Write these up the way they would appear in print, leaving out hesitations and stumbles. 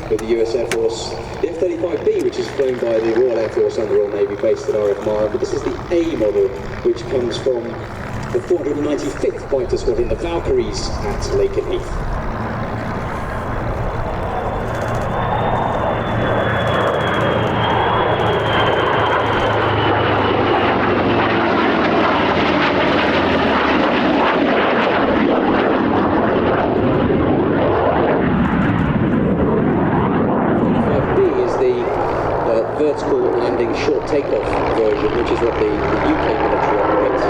with the US Air Force. The F-35B, which is flown by the Royal Air Force and the Royal Navy, based at RF Mile, but this is the A model, which comes from the 495th Fighter Squadron, the Valkyries, at Lakenheath. Vertical landing short takeoff version, which is what the UK military operates.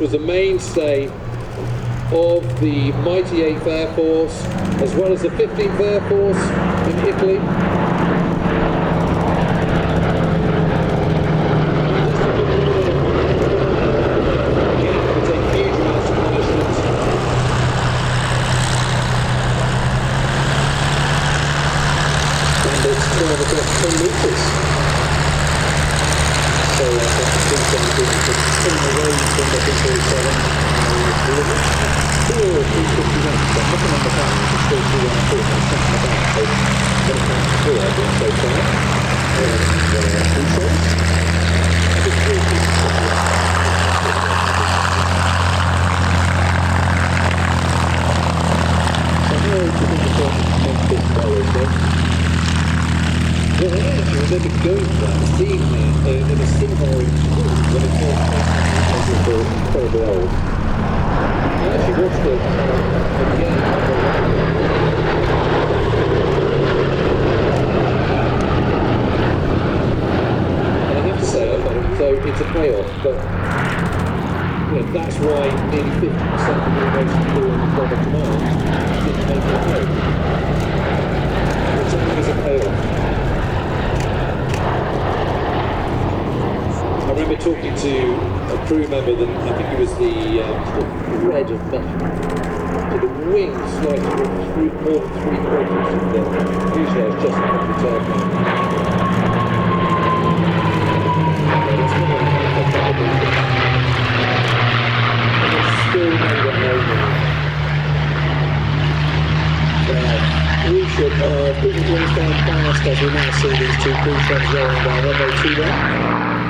Was the mainstay of the mighty 8th Air Force, as well as the 15th Air Force in Italy. It takes huge amounts of punishment. And it's 10 metres. So I think something pulling away from the people delivered. 359, so looking on the phone, it's still 314, and something about, so when it comes to 4, I think so far. I think 3 pieces so how do you think the first month this dollars, though? Well, I actually remember going to that, seeing that in a Supermarine school when it was incredibly old. I actually watched it again. And I have to say, so it's a payoff, but that's why nearly 50% of the most important product demand didn't make it home. Which I think is a payoff. I remember talking to a crew member that I think it was the thread of metal. So the wings sliced through more than 3/4 of the fuselage just above the tailplane. That's one of the things and it's still made it home. Crucial, people to understand fast as we now see these two crew ships rolling down runway 21.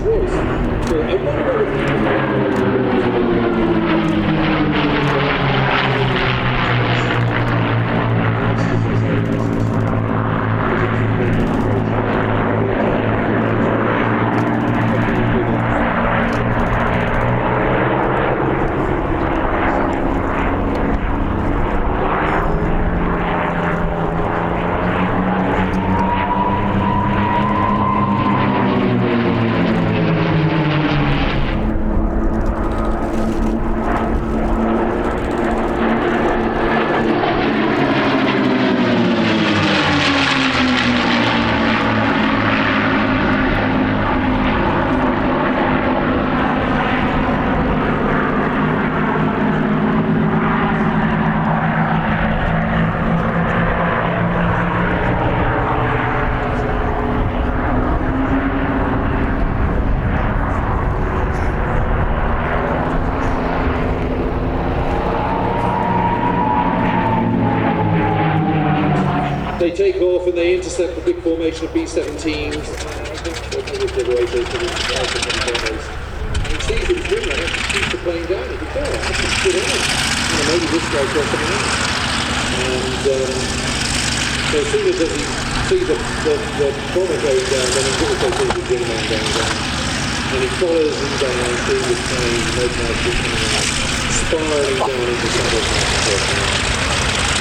was. But I wonder they take off and they intercept the big formation of B-17s. I think they're the way they and he sees it's doing that, he shoots the plane down. He thinks, oh, that's just good on it. Maybe this guy's got something else. And so as soon as he sees the bomber going down, then he also sees the G man going down. And he follows him down through the plane, no parachute coming out, spiraling down into saddle.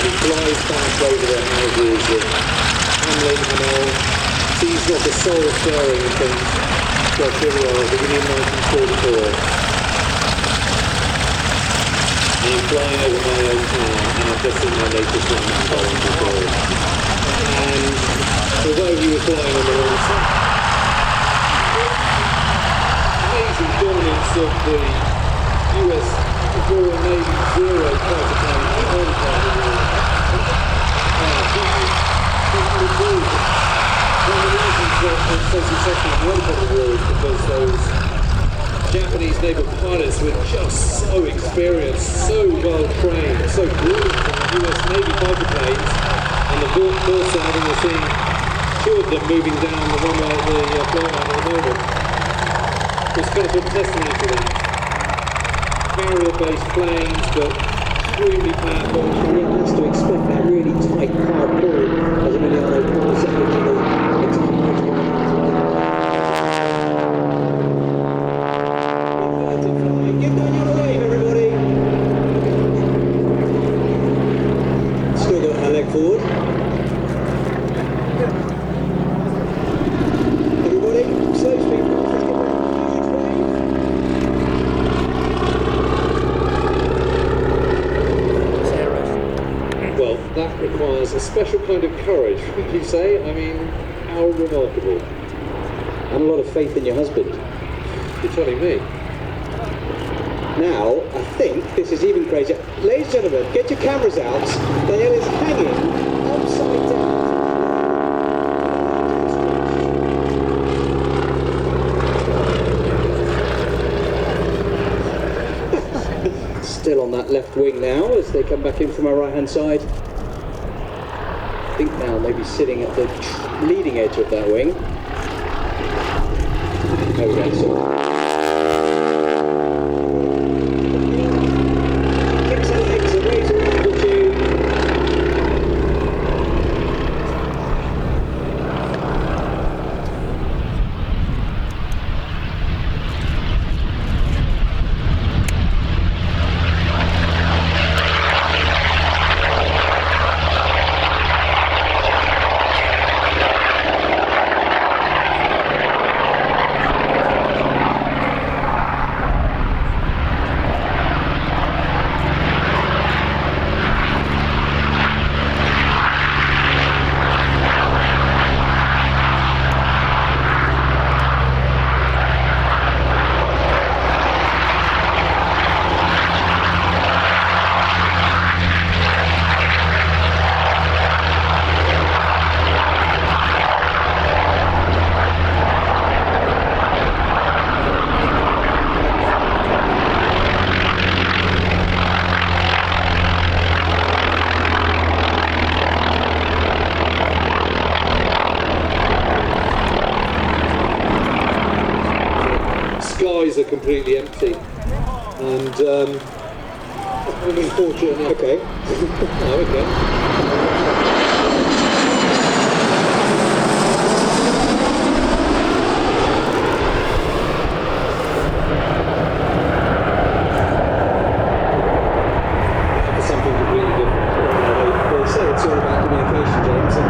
He flies past over the houses of Hamlin, Hamel, sees not a soul stirring and thinks, God, here we are, beginning in 1944. And I'm flying over my own town, and I've just seen my latest one going to go. And although he was flying on the wrong side, amazing dominance of the US Royal Navy Zero fighter plane on part of the war. One of the reasons that it's so successful in the other part of the war is because those Japanese naval pilots were just so experienced, so well trained, so brilliant in the US Navy fighter planes, and the first side we're seeing two of them moving down the runway at the flight at the moment. It's kind of a testimony to that. Barrier-based planes, but extremely powerful. One has to expect that really tight power pull as Emiliano pulls up into the Get down your wave, everybody! Still got her leg forward. Everybody, slow speed. That requires a special kind of courage, would you say? I mean, how remarkable. And a lot of faith in your husband. You're telling me. Now, I think this is even crazier. Ladies and gentlemen, get your cameras out. Dale is hanging upside down. Still on that left wing now as they come back in from our right hand side. I think now maybe sitting at the leading edge of that wing. Okay, so kicks her legs and raises her altitude. eyes are completely empty. And unfortunately, Okay. oh, okay. Something completely different. They say it's all about communication, James, and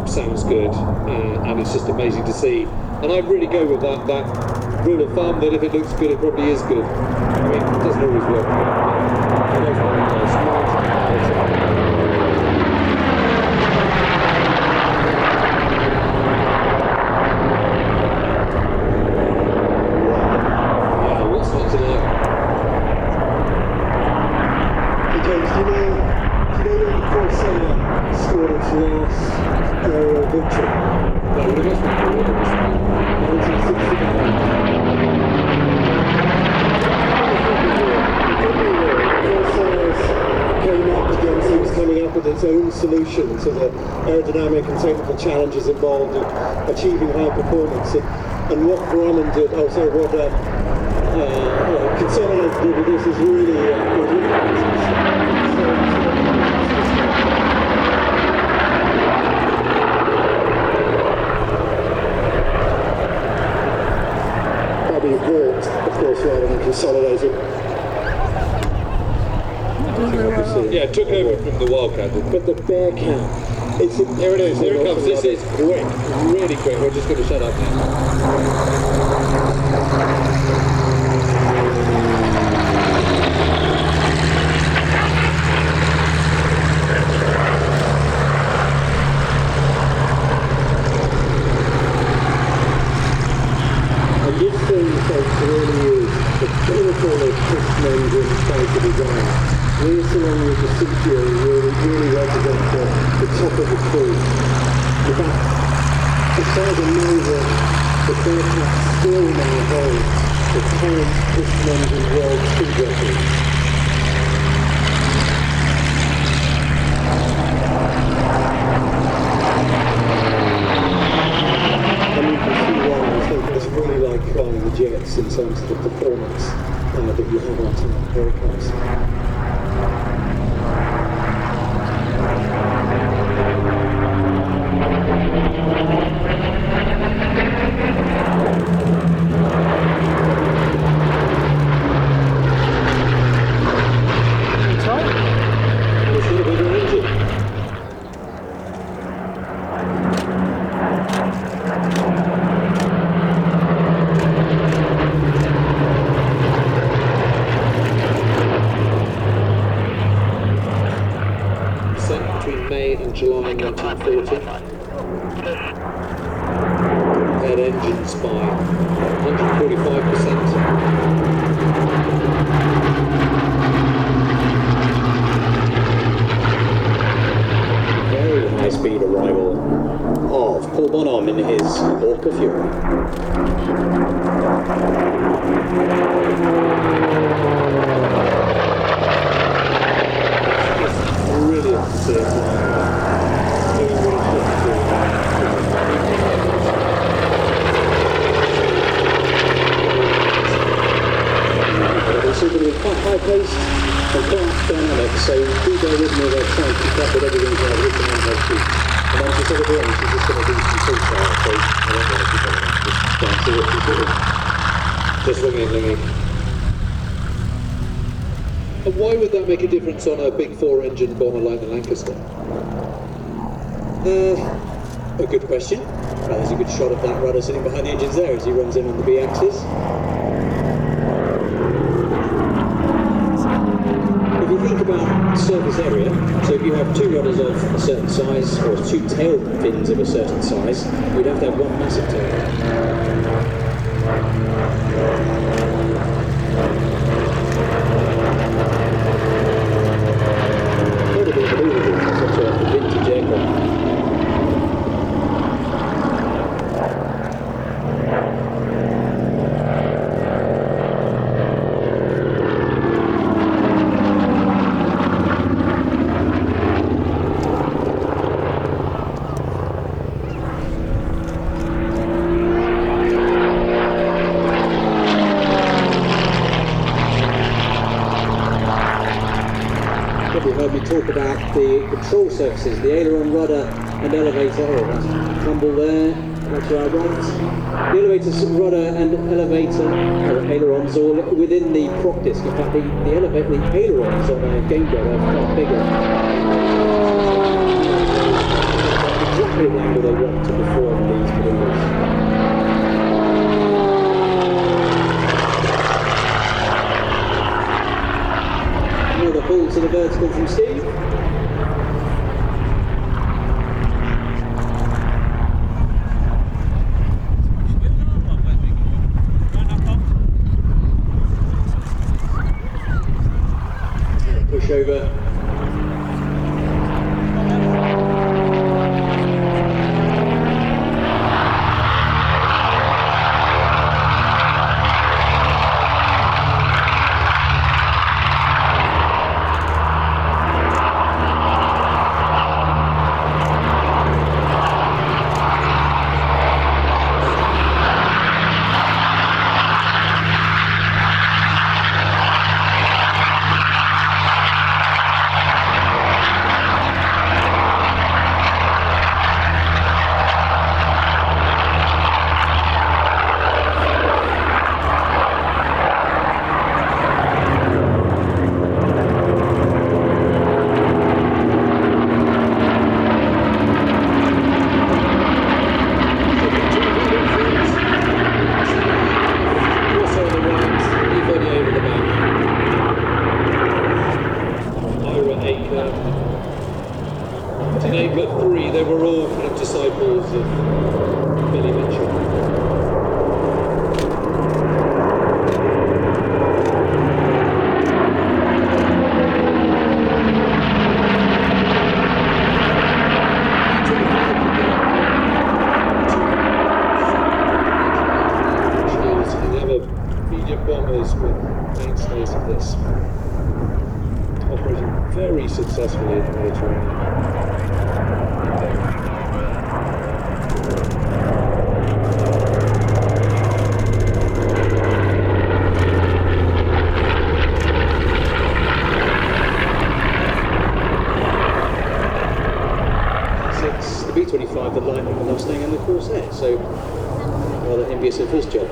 sounds good, and it's just amazing to see. And I'd really go with that rule of thumb that if it looks good, it probably is good. I mean, it doesn't always work. Yeah, what's not to like? James, do you know when the Corsair scored its last aerial victory? Well, it must be cool, it must be. 1969. Came up against, it was coming up with its own solution to the aerodynamic and technical challenges involved in achieving high performance. And what Grumman did, what Consolidated did with this is really probably bought, of course, rather than consolidated. Yeah, it took over from the Wildcat, didn't it? But the Bearcat, Here it is, here it comes. This is quick, really quick. We're just going to shut up now. And this thing, folks, really is the pinnacle of piston engine fighter design. This, along with the CPO, really represent the top of the pool. In fact, as far as I know, the Bearcat still now holds the current piston engine world speed record. And you can see why it's really like flying the jets in terms of the performance that you have on top. Here it comes. May and July 1940. Had engines by 145%. very high-speed arrival of Paul Bonhomme in his Orca Fury. Brilliant to see it flying. It's going to be quite high-paced and quite dynamics. So do bear with me as I try and keep up with everything that I've written on my sheet. And then she said at the end, she's just going to do some freestyle, so I don't want to keep on just trying to see what she's doing. Just ringing. And why would that make a difference on a big 4-engine bomber like the Lancaster? A good question. Well, there's a good shot of that rudder sitting behind the engines there as he runs in on the B-axis. If you think about surface area, so if you have two rudders of a certain size, or two tail fins of a certain size, you'd have to have one massive tail. Quite a bit believable for such a vintage aircraft. Talk about the control surfaces, the aileron, rudder and elevator. Oh, that's tumble there, that's where I want. The elevator, rudder and elevator, or ailerons, all within the prop disc. In fact, the ailerons on a Game Boy are far bigger. Exactly the angle they want to perform these maneuvers. Another pull to the vertical from Steve. Push over. Successfully in the Mediterranean. It's the B-25, the Lightning, the Mustang and the Corsair, so rather envious of his job.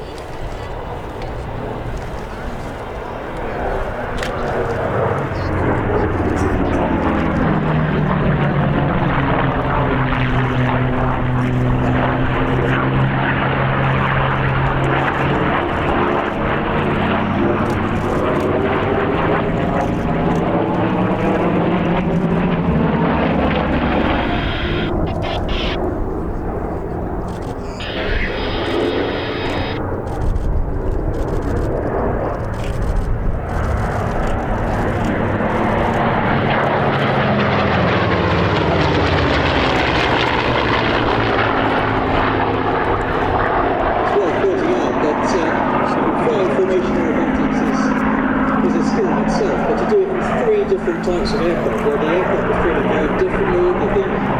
Types of aircraft, where the aircraft is feeling very differently,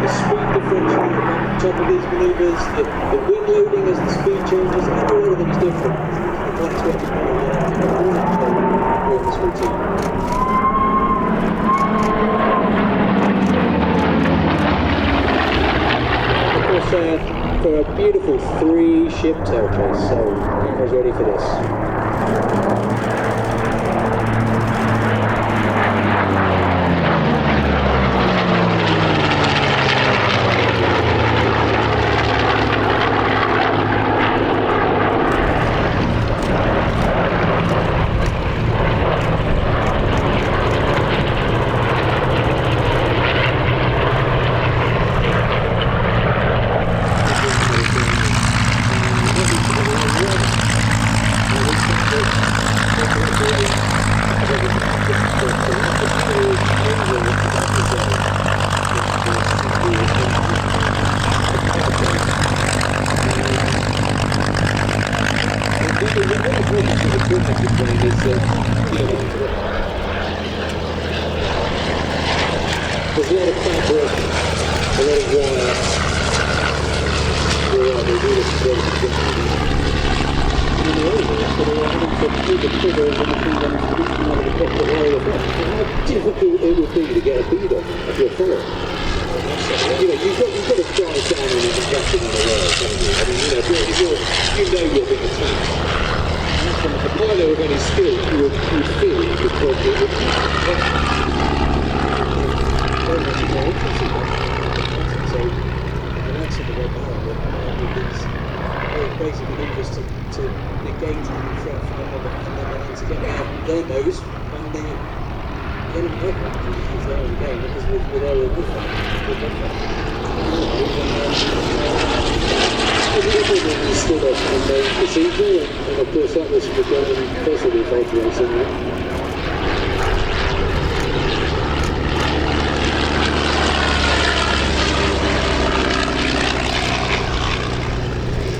the speed differential on top of these manoeuvres, the wing loading as the speed changes, every one of them is different. And that's what is going on in this routine. for a beautiful 3-ship tail chase, so camera's ready for this. There's a lot of fabric, a lot of wire. They do this very quickly. And they're having to pull the trigger and the machine gun is reaching out of the cockpit area. How difficult it would be to get a bead on if you're following. You know, you've got to drive down and invest in the world, haven't you? I mean, you know, you're being attacked. A pilot with any skill would feel because it would very much more interesting. So, and that's in the red barrel, with these very basic maneuvers to negate any threat from another, and then they need to get their nose on the enemy aircraft, which is there in the game, because with aerial warfare, it's still a procedure, and of course that was regarding possibly fault racing.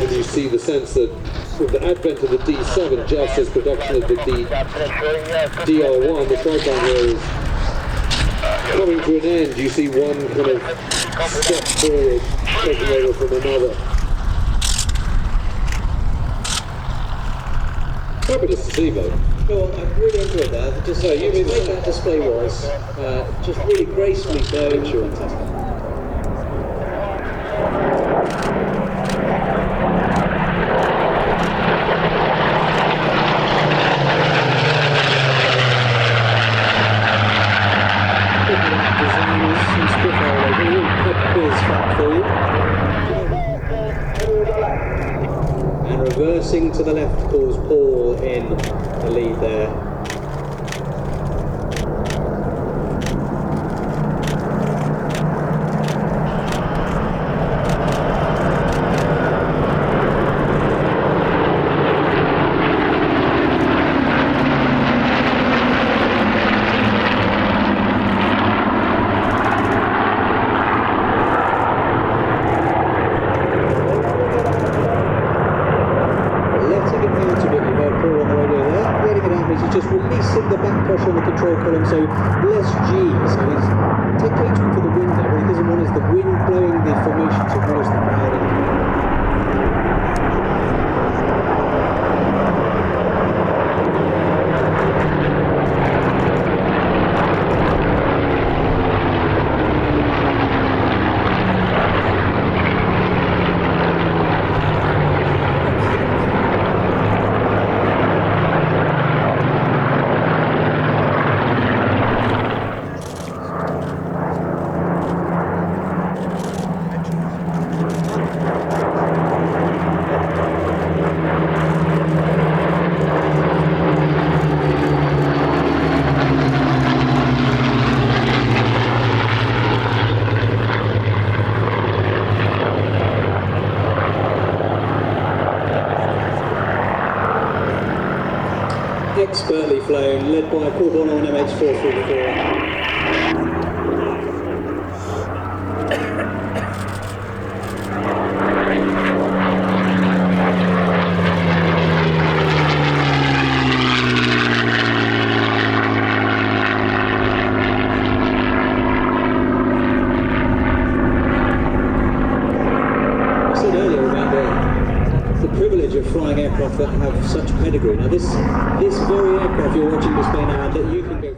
You see the sense that with the advent of the D7, just as production of the DR1, the tri-band is coming to an end. You see one kind of step forward, taking over from another. Fabulous to see, though. Well, I really enjoyed that. Just so you mean that display was just really gracefully going. Sure, fantastic. And reversing to the left calls Paul in the lead there. Just releasing the back pressure on the control column, so less G. So he's catering for the wind there. What he doesn't want is the wind blowing the formation towards the crowd. Expertly flown, led by Paul Bonner on MH434. I said earlier about the privilege of flying aircraft that have such pedigree. Now this very aircraft you're watching display now, that you can go